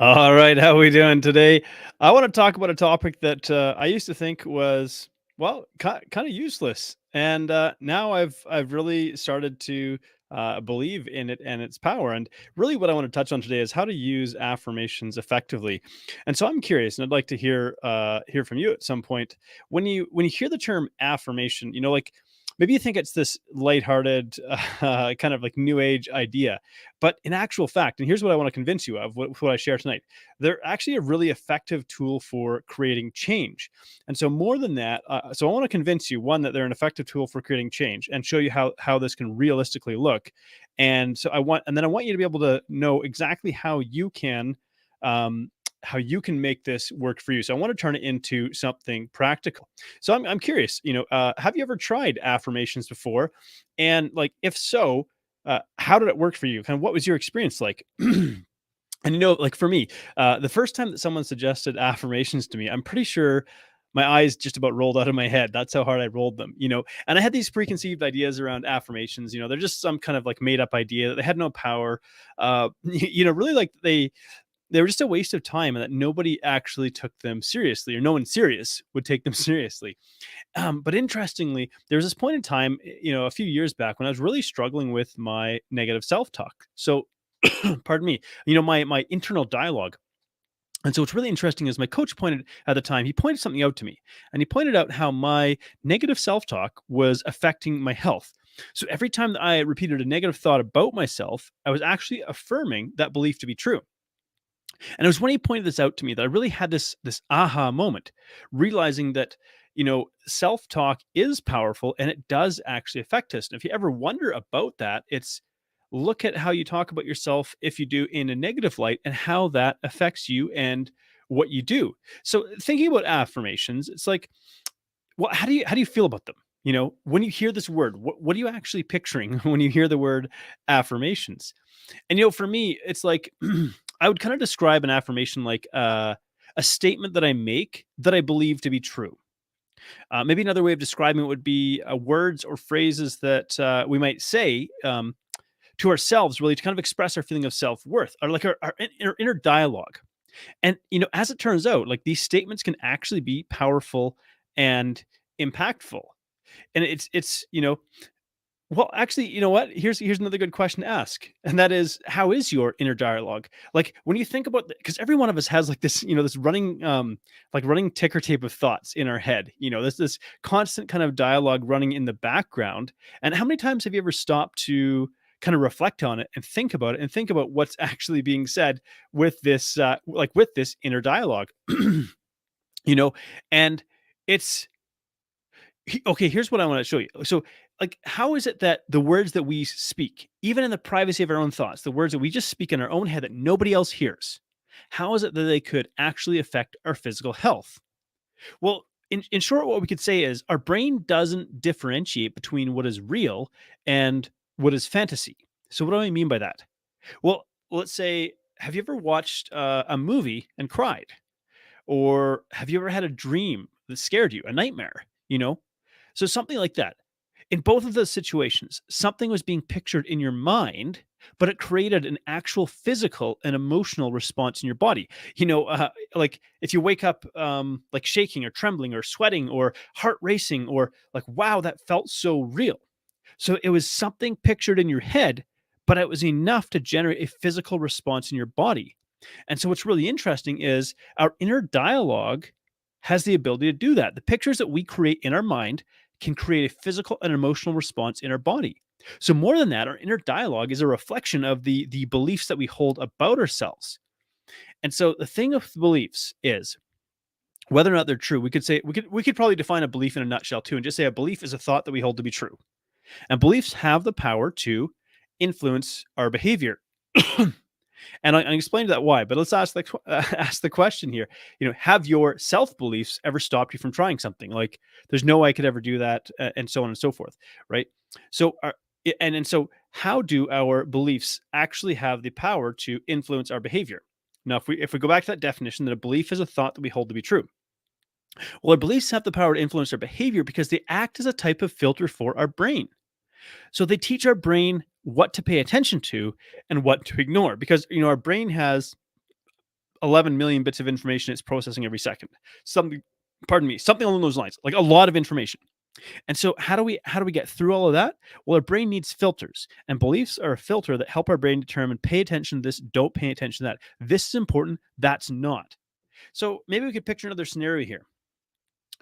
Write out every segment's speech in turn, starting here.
All right, how we doing today? I want to talk about a topic that I used to think was kind of useless, and now I've really started to believe in it and its power. And really, what I want to touch on today is how to use affirmations effectively. And so I'm curious, and I'd like to hear from you at some point when you hear the term affirmation. Like maybe you think it's this lighthearted, kind of like new age idea, but in actual fact, and here's what I want to convince you of, what I share tonight, they're actually a really effective tool for creating change. And so, more than that, so I want to convince you, one, that they're an effective tool for creating change, and show you how this can realistically look. And then I want you to be able to know exactly um, how you can make this work for you. So I want to turn it into something practical. So I'm curious, have you ever tried affirmations before? And like, if so, how did it work for you? Kind of what was your experience like? And like for me, the first time that someone suggested affirmations to me, I'm pretty sure my eyes just about rolled out of my head. That's how hard I rolled them. And I had these preconceived ideas around affirmations. They're just some kind of like made up idea that they had no power. Really, like they were just a waste of time, and that nobody actually took them seriously, or no one serious would take them seriously. But interestingly, there was this point in time, a few years back, when I was really struggling with my negative self-talk. So, pardon me, my internal dialogue. And so what's really interesting is my coach pointed at the time, he pointed something out to me, and he pointed out how my negative self-talk was affecting my health. So every time that I repeated a negative thought about myself, I was actually affirming that belief to be true. And it was when he pointed this out to me that I really had this aha moment, realizing that self-talk is powerful and it does actually affect us. And if you ever wonder about that, it's look at how you talk about yourself if you do in a negative light, and how that affects you and what you do. So thinking about affirmations, it's like, well, how do you feel about them? When you hear this word, what are you actually picturing when you hear the word affirmations? And for me, it's like I would kind of describe an affirmation like a statement that I make that I believe to be true. Maybe another way of describing it would be words or phrases that we might say to ourselves, really, to kind of express our feeling of self worth, or like our inner dialogue. And as it turns out, like these statements can actually be powerful and impactful. And actually, you know what? Here's another good question to ask, and that is, how is your inner dialogue? Like when you think about, because every one of us has like this running, like running ticker tape of thoughts in our head. There's this constant kind of dialogue running in the background. And how many times have you ever stopped to kind of reflect on it and think about it, and think about what's actually being said with this inner dialogue? you know, and it's okay, here's what I want to show you. So, like, how is it that the words that we speak, even in the privacy of our own thoughts, the words that we just speak in our own head that nobody else hears, how is it that they could actually affect our physical health? Well, in short, what we could say is our brain doesn't differentiate between what is real and what is fantasy. So, what do I mean by that? Well, let's say, have you ever watched a movie and cried? Or have you ever had a dream that scared you, a nightmare? So something like that. In both of those situations, something was being pictured in your mind, but it created an actual physical and emotional response in your body. Like if you wake up like shaking or trembling or sweating or heart racing, or like, wow, that felt so real. So it was something pictured in your head, but it was enough to generate a physical response in your body. And so what's really interesting is our inner dialogue has the ability to do that. The pictures that we create in our mind can create a physical and emotional response in our body. So more than that, our inner dialogue is a reflection of the beliefs that we hold about ourselves. And so the thing of beliefs is, whether or not they're true, we could probably define a belief in a nutshell too, and just say a belief is a thought that we hold to be true. And beliefs have the power to influence our behavior. And I explained that why, but let's ask the question here. Have your self beliefs ever stopped you from trying something? Like, there's no way I could ever do that, and so on and so forth, right? So, so, how do our beliefs actually have the power to influence our behavior? Now, if we go back to that definition, that a belief is a thought that we hold to be true. Well, our beliefs have the power to influence our behavior because they act as a type of filter for our brain. So they teach our brain what to pay attention to and what to ignore, because our brain has 11 million bits of information it's processing every second. Something, pardon me, something along those lines, like a lot of information. And so how do we get through all of that? Well, our brain needs filters, and beliefs are a filter that help our brain determine pay attention to this, don't pay attention to that. This is important, that's not. So maybe we could picture another scenario here.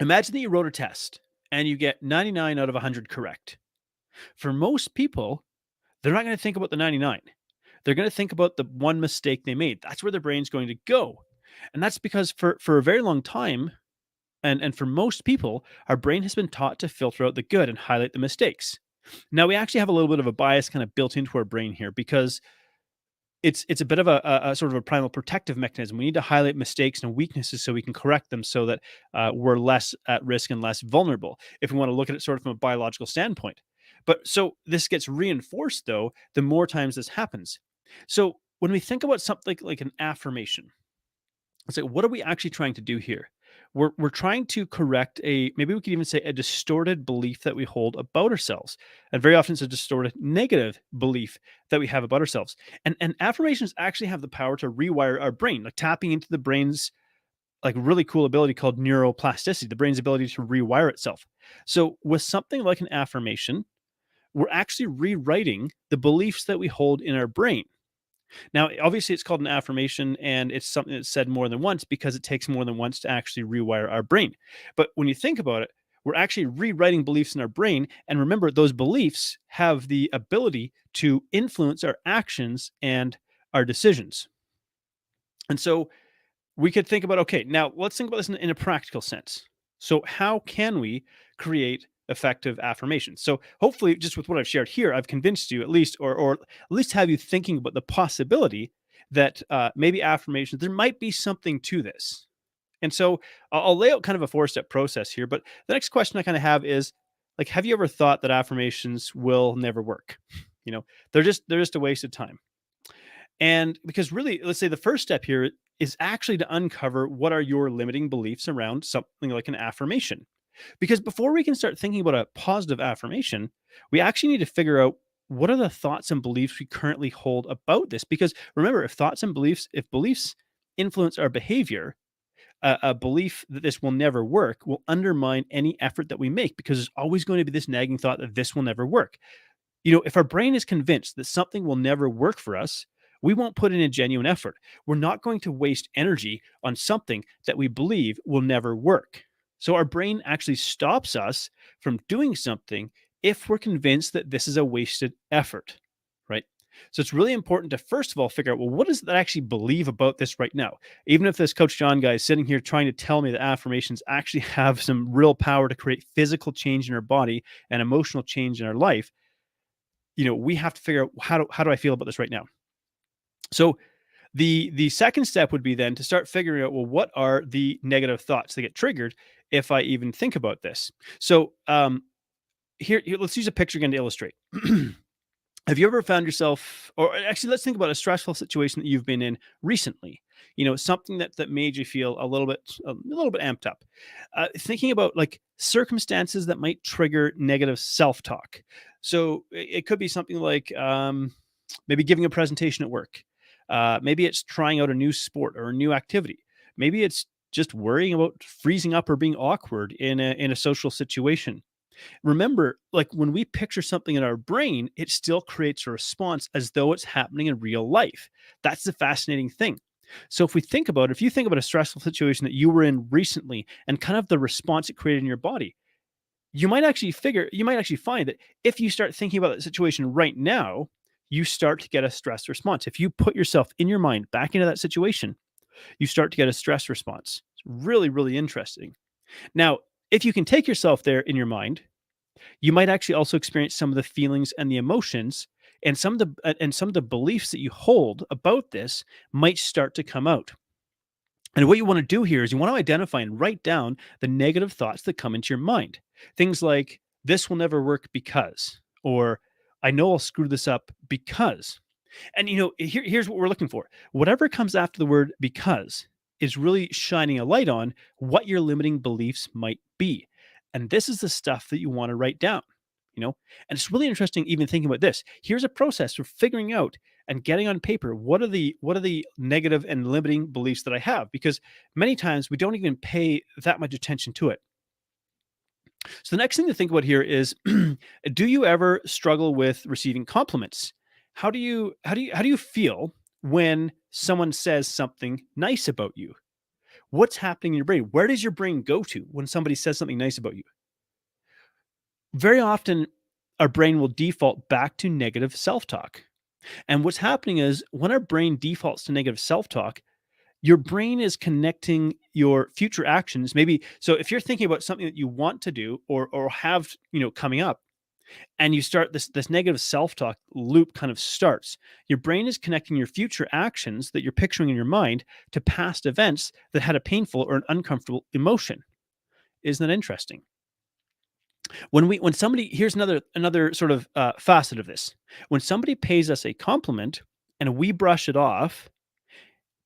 Imagine that you wrote a test and you get 99 out of 100 correct. For most people, they're not going to think about the 99. They're going to think about the one mistake they made. That's where their brain's going to go. And that's because for a very long time, and for most people, our brain has been taught to filter out the good and highlight the mistakes. Now, we actually have a little bit of a bias kind of built into our brain here because it's a bit of a sort of a primal protective mechanism. We need to highlight mistakes and weaknesses so we can correct them so that we're less at risk and less vulnerable, if we want to look at it sort of from a biological standpoint. But so this gets reinforced, though, the more times this happens. So when we think about something like an affirmation, it's like, what are we actually trying to do here? We're trying to correct a, maybe we could even say, a distorted belief that we hold about ourselves. And very often it's a distorted negative belief that we have about ourselves. And affirmations actually have the power to rewire our brain, like tapping into the brain's like really cool ability called neuroplasticity, the brain's ability to rewire itself. So with something like an affirmation, we're actually rewriting the beliefs that we hold in our brain. Now, obviously, it's called an affirmation, and it's something that's said more than once because it takes more than once to actually rewire our brain. But when you think about it, we're actually rewriting beliefs in our brain. And remember, those beliefs have the ability to influence our actions and our decisions. And so we could think about, okay, now let's think about this in a practical sense. So how can we create effective affirmations? So hopefully, just with what I've shared here, I've convinced you at least, or at least have you thinking about the possibility that maybe affirmations, there might be something to this. And so I'll lay out kind of a 4-step process here. But the next question I kind of have is, like, have you ever thought that affirmations will never work? You know, they're just a waste of time. And because really, let's say the first step here is actually to uncover what are your limiting beliefs around something like an affirmation. Because before we can start thinking about a positive affirmation, we actually need to figure out what are the thoughts and beliefs we currently hold about this. Because remember, if beliefs influence our behavior, a belief that this will never work will undermine any effort that we make because there's always going to be this nagging thought that this will never work. You know, if our brain is convinced that something will never work for us, we won't put in a genuine effort. We're not going to waste energy on something that we believe will never work. So our brain actually stops us from doing something if we're convinced that this is a wasted effort, right? So it's really important to first of all figure out, well, what does that actually believe about this right now? Even if this Coach John guy is sitting here trying to tell me that affirmations actually have some real power to create physical change in our body and emotional change in our life, you know, we have to figure out how do I feel about this right now. So the second step would be then to start figuring out, well, what are the negative thoughts that get triggered if I even think about this. So here let's use a picture again to illustrate. Have you ever found yourself, or actually, let's think about a stressful situation that you've been in recently? You know, something that made you feel a little bit amped up. Thinking about like circumstances that might trigger negative self talk. So it could be something like maybe giving a presentation at work. Maybe it's trying out a new sport or a new activity. Maybe it's just worrying about freezing up or being awkward in a social situation. Remember, like when we picture something in our brain, it still creates a response as though it's happening in real life. That's the fascinating thing. So if you think about a stressful situation that you were in recently and kind of the response it created in your body, you might actually find that if you start thinking about that situation right now, you start to get a stress response. If you put yourself in your mind back into that situation, you start to get a stress response. It's really, really interesting. Now, if you can take yourself there in your mind, you might actually also experience some of the feelings and the emotions and some of the beliefs that you hold about this might start to come out. And what you want to do here is you want to identify and write down the negative thoughts that come into your mind. Things like, this will never work because, or I know I'll screw this up because. And here's what we're looking for. Whatever comes after the word because is really shining a light on what your limiting beliefs might be. And this is the stuff that you want to write down, you know? And it's really interesting even thinking about this. Here's a process for figuring out and getting on paper, what are the negative and limiting beliefs that I have? Because many times we don't even pay that much attention to it. So the next thing to think about here is do you ever struggle with receiving compliments? How do you feel when someone says something nice about you? What's happening in your brain? Where does your brain go to when somebody says something nice about you? Very often our brain will default back to negative self-talk. And what's happening is when our brain defaults to negative self-talk, your brain is connecting your future actions. Maybe so if you're thinking about something that you want to do or have, coming up, and you start this negative self-talk loop kind of starts. Your brain is connecting your future actions that you're picturing in your mind to past events that had a painful or an uncomfortable emotion. Isn't that interesting? When somebody here's another sort of facet of this. When somebody pays us a compliment and we brush it off,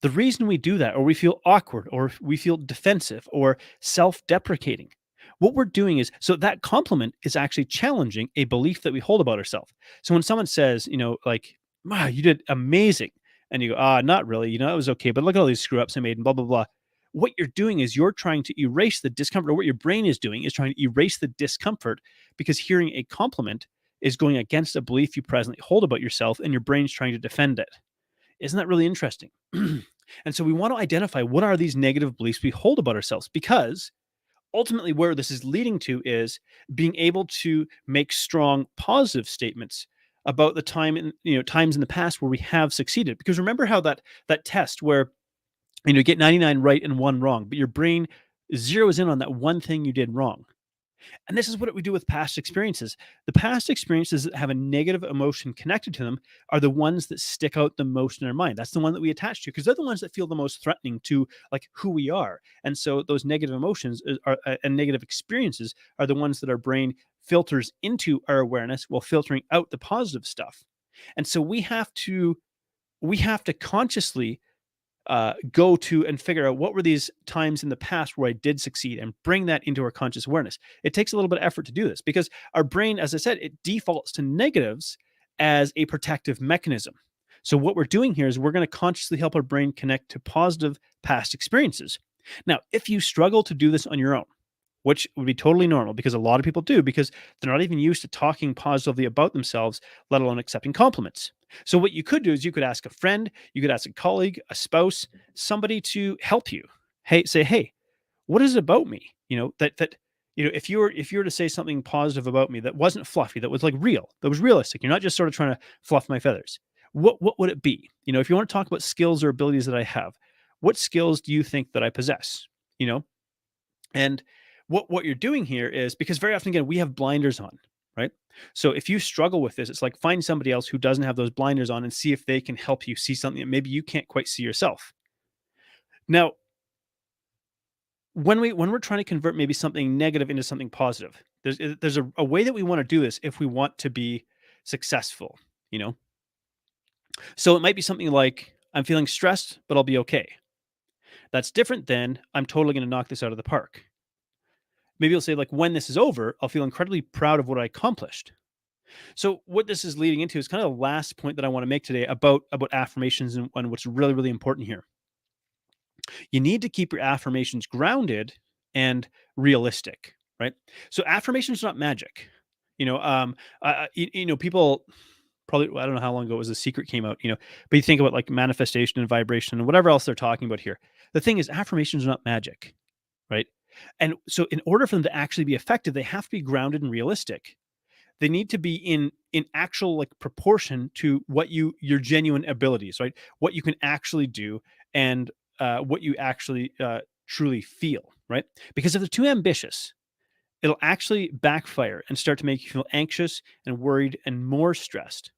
the reason we do that, or we feel awkward, or we feel defensive, or self deprecating, what we're doing is so that compliment is actually challenging a belief that we hold about ourselves. So when someone says, like, wow, you did amazing. And you go, not really, it was okay, but look at all these screw ups I made and blah, blah, blah. What you're doing is you're trying to erase the discomfort, or what your brain is doing is trying to erase the discomfort because hearing a compliment is going against a belief you presently hold about yourself, and your brain's trying to defend it. Isn't that really interesting? And so we want to identify what are these negative beliefs we hold about ourselves, because ultimately where this is leading to is being able to make strong positive statements about the times in the past where we have succeeded. Because remember how that test where you get 99 right and one wrong, but your brain zeroes in on that one thing you did wrong. And this is what we do with past experiences. The past experiences that have a negative emotion connected to them are the ones that stick out the most in our mind. That's the one that we attach to because they're the ones that feel the most threatening to like who we are. And so those negative emotions and negative experiences are the ones that our brain filters into our awareness while filtering out the positive stuff. And so we have to consciously go to and figure out what were these times in the past where I did succeed and bring that into our conscious awareness. It takes a little bit of effort to do this because our brain, as I said, it defaults to negatives as a protective mechanism. So, what we're doing here is we're going to consciously help our brain connect to positive past experiences. Now, if you struggle to do this on your own, which would be totally normal because a lot of people do because they're not even used to talking positively about themselves, let alone accepting compliments. So, what you could do is you could ask a friend, you could ask a colleague, a spouse, somebody to help you. Hey, say, hey, what is it about me? If you were to say something positive about me that wasn't fluffy, that was like real, that was realistic, you're not just sort of trying to fluff my feathers. What would it be? If you want to talk about skills or abilities that I have, what skills do you think that I possess? You know, and what you're doing here is because very often again we have blinders on, right? So if you struggle with this, it's like find somebody else who doesn't have those blinders on and see if they can help you see something that maybe you can't quite see yourself. Now, when we're trying to convert maybe something negative into something positive, there's a way that we want to do this if we want to be successful, you know. So it might be something like I'm feeling stressed, but I'll be okay. That's different than I'm totally going to knock this out of the park. Maybe you'll say like when this is over, I'll feel incredibly proud of what I accomplished. So what this is leading into is kind of the last point that I want to make today about affirmations and what's really really important here. You need to keep your affirmations grounded and realistic, right? So affirmations are not magic. People probably I don't know how long ago it was The Secret came out, but you think about like manifestation and vibration and whatever else they're talking about here. The thing is, affirmations are not magic, right? And so in order for them to actually be effective, they have to be grounded and realistic. They need to be in actual like proportion to what your genuine abilities, right? What you can actually do and what you actually truly feel, right? Because if they're too ambitious, it'll actually backfire and start to make you feel anxious and worried and more stressed.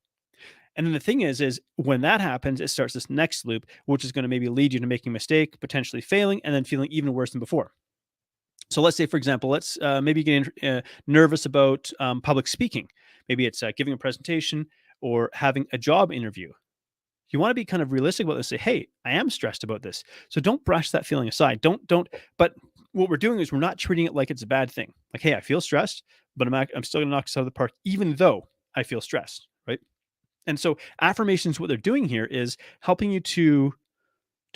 And then the thing is when that happens, it starts this next loop, which is going to maybe lead you to making a mistake, potentially failing, and then feeling even worse than before. So let's say, for example, let's maybe get nervous about public speaking. Maybe it's giving a presentation or having a job interview. You want to be kind of realistic about this. Say, hey, I am stressed about this. So don't brush that feeling aside. Don't. But what we're doing is we're not treating it like it's a bad thing. Like, hey, I feel stressed, but I'm still going to knock this out of the park, even though I feel stressed, right? And so affirmations, what they're doing here is helping you to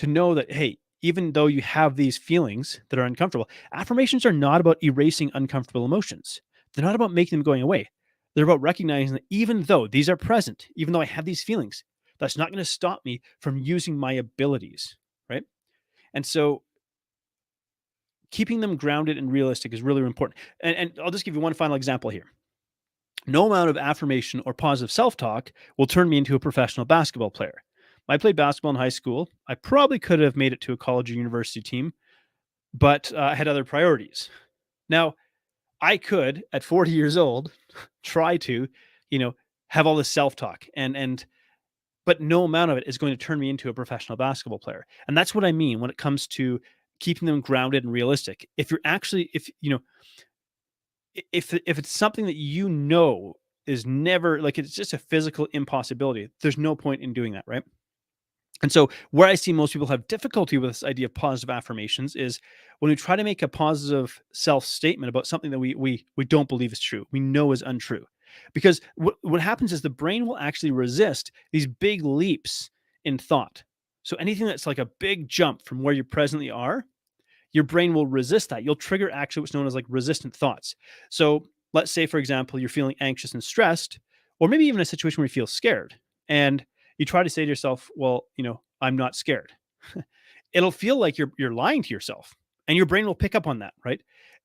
know that, hey, even though you have these feelings that are uncomfortable, affirmations are not about erasing uncomfortable emotions. They're not about making them going away. They're about recognizing that even though these are present, even though I have these feelings, that's not going to stop me from using my abilities, right? And so keeping them grounded and realistic is really important. And I'll just give you one final example here. No amount of affirmation or positive self talk will turn me into a professional basketball player. I played basketball in high school. I probably could have made it to a college or university team, but I had other priorities. Now, I could, at 40 years old, try to, you know, have all this self talk but no amount of it is going to turn me into a professional basketball player. And that's what I mean when it comes to keeping them grounded and realistic. If you're actually, if you know, if it's something that you know is never like it's just a physical impossibility, there's no point in doing that, right? And so, where I see most people have difficulty with this idea of positive affirmations is when we try to make a positive self statement about something that we don't believe is true, we know is untrue, because what happens is the brain will actually resist these big leaps in thought. So anything that's like a big jump from where you presently are, your brain will resist that. You'll trigger actually what's known as like resistant thoughts. So let's say, for example, you're feeling anxious and stressed, or maybe even a situation where you feel scared, and you try to say to yourself, "Well, I'm not scared." It'll feel like you're lying to yourself, and your brain will pick up on that, right?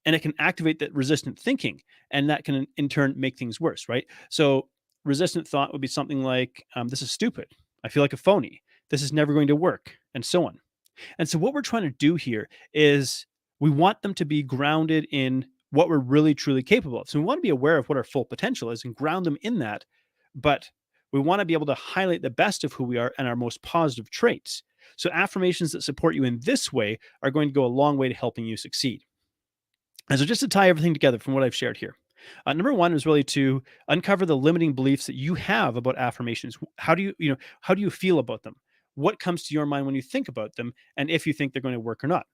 And it can activate that resistant thinking, and that can in turn make things worse, right? So resistant thought would be something like, "This is stupid. I feel like a phony. This is never going to work," and so on. And so what we're trying to do here is we want them to be grounded in what we're really truly capable of. So we want to be aware of what our full potential is and ground them in that. But we want to be able to highlight the best of who we are and our most positive traits. So affirmations that support you in this way are going to go a long way to helping you succeed. And so just to tie everything together from what I've shared here, number one is really to uncover the limiting beliefs that you have about affirmations. How do you feel about them? What comes to your mind when you think about them, and if you think they're going to work or not.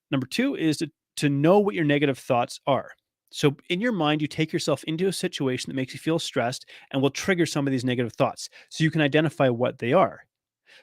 Number two is to know what your negative thoughts are. So in your mind, you take yourself into a situation that makes you feel stressed and will trigger some of these negative thoughts, so you can identify what they are.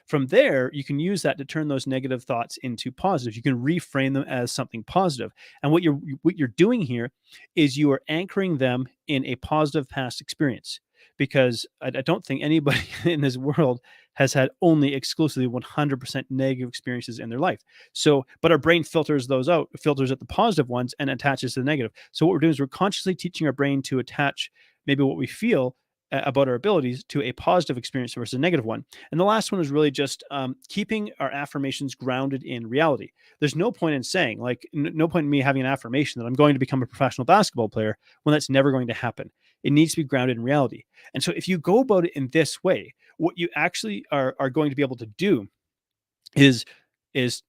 From there, you can use that to turn those negative thoughts into positive. You can reframe them as something positive. And what you're doing here is you are anchoring them in a positive past experience. Because I don't think anybody in this world has had only exclusively 100% negative experiences in their life. So, but our brain filters those out, filters at the positive ones and attaches to the negative. So, what we're doing is we're consciously teaching our brain to attach maybe what we feel about our abilities to a positive experience versus a negative one. And the last one is really just keeping our affirmations grounded in reality. There's no point in saying, like, no point in me having an affirmation that I'm going to become a professional basketball player when that's never going to happen. It needs to be grounded in reality. And so if you go about it in this way, what you actually are going to be able to do is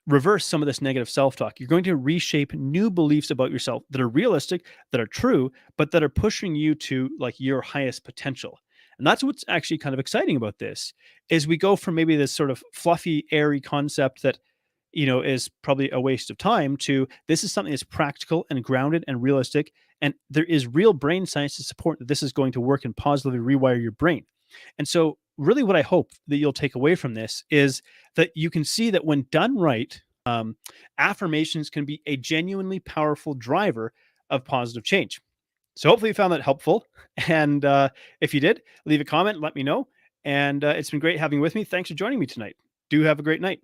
reverse some of this negative self-talk. You're going to reshape new beliefs about yourself that are realistic, that are true, but that are pushing you to like your highest potential. And that's what's actually kind of exciting about this is we go from maybe this sort of fluffy, airy concept that is probably a waste of time to this is something that's practical and grounded and realistic. And there is real brain science to support that this is going to work and positively rewire your brain. And so, really, what I hope that you'll take away from this is that you can see that when done right, affirmations can be a genuinely powerful driver of positive change. So, hopefully, you found that helpful. And if you did, leave a comment, let me know. And it's been great having you with me. Thanks for joining me tonight. Do have a great night.